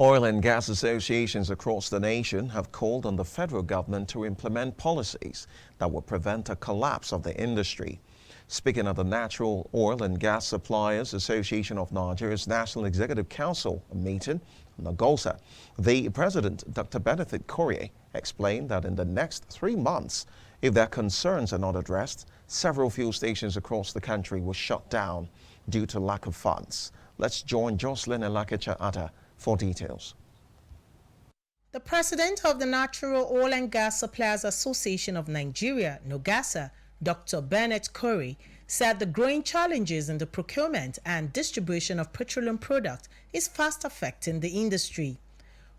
Oil and gas associations across the nation have called on the federal government to implement policies that will prevent a collapse of the industry. Speaking at the Natural Oil and Gas Suppliers Association of Nigeria's National Executive Council meeting, NOGASA, the President Dr Benneth Korie explained that in the next 3 months, if their concerns are not addressed, several fuel stations across the country will shut down due to lack of funds. Let's join Jocelyn Elakecha-Atta for details. The president of the Natural Oil and Gas Suppliers Association of Nigeria, NOGASA, Dr Benneth Korie, said the growing challenges in the procurement and distribution of petroleum products is fast affecting the industry.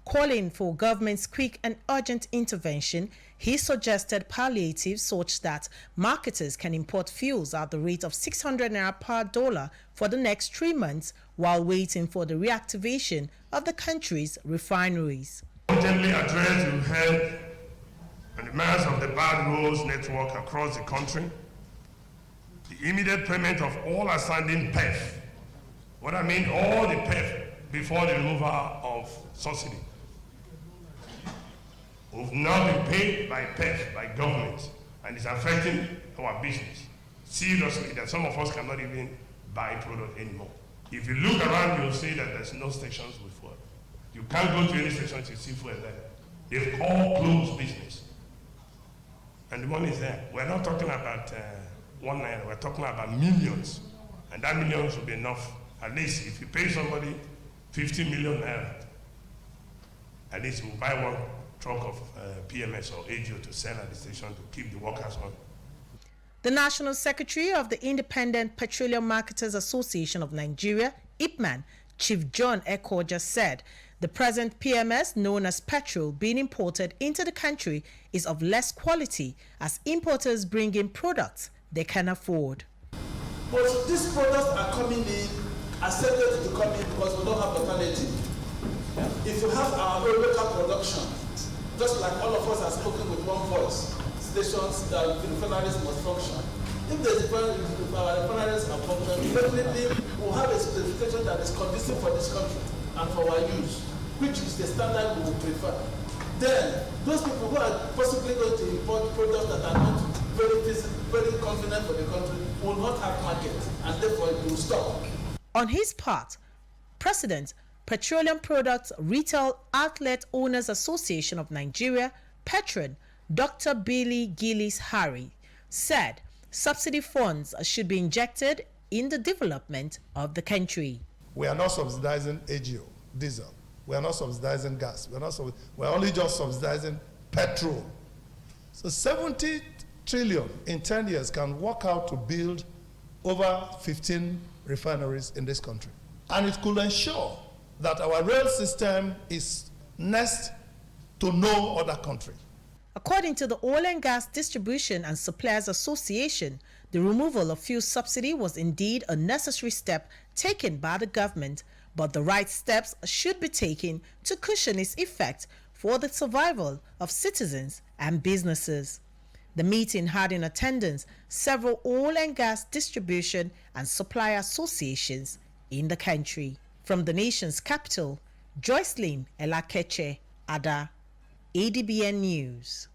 Calling for government's quick and urgent intervention, he suggested palliatives such that marketers can import fuels at the rate of 600 naira per dollar for the next 3 months while waiting for the reactivation of the country's refineries. Urgently address the health and the mass of the bad roads network across the country, the immediate payment of all outstanding PEF. What I mean, all the PEF before the removal of subsidy. We've not been paid by PEF, by government, and it's affecting our business seriously that some of us cannot even buy product anymore. If you look around, you'll see that there's no stations with fuel. You can't go to any station to see fuel there. They've all closed business. And the money is there. We're not talking about 1 naira, we're talking about millions. And that millions will be enough. At least if you pay somebody 50 million naira, at least you will buy 1 truck of PMS or AGO to sell at the station to keep the workers on. The National Secretary of the Independent Petroleum Marketers Association of Nigeria, IPMAN, Chief John Ekoja, said the present PMS, known as petrol, being imported into the country is of less quality as importers bring in products they can afford. But these products are coming in, accepted to come in because we don't have alternative. If you have our own local production, just like all of us are spoken with one voice, stations that the refineries must function. If the refineries are functioning, definitely we'll have a specification that is conducive for this country and for our use, which is the standard we will prefer. Then, those people who are possibly going to import products that are not very convenient for the country will not have market, and therefore it will stop. On his part, President Petroleum Products Retail Outlet Owners Association of Nigeria, Petron, Dr. Billy Gillis Harry, said subsidy funds should be injected in the development of the country. We are not subsidizing AGO, diesel. We are not subsidizing gas. We're only just subsidizing petrol. So 70 trillion in 10 years can work out to build over 15 refineries in this country. And it could ensure that our rail system is next to no other country. According to the Oil and Gas Distribution and Suppliers Association, the removal of fuel subsidy was indeed a necessary step taken by the government, but the right steps should be taken to cushion its effect for the survival of citizens and businesses. The meeting had in attendance several oil and gas distribution and supply associations in the country. From the nation's capital, Jocelyn Elakecha-Atta, ADBN News.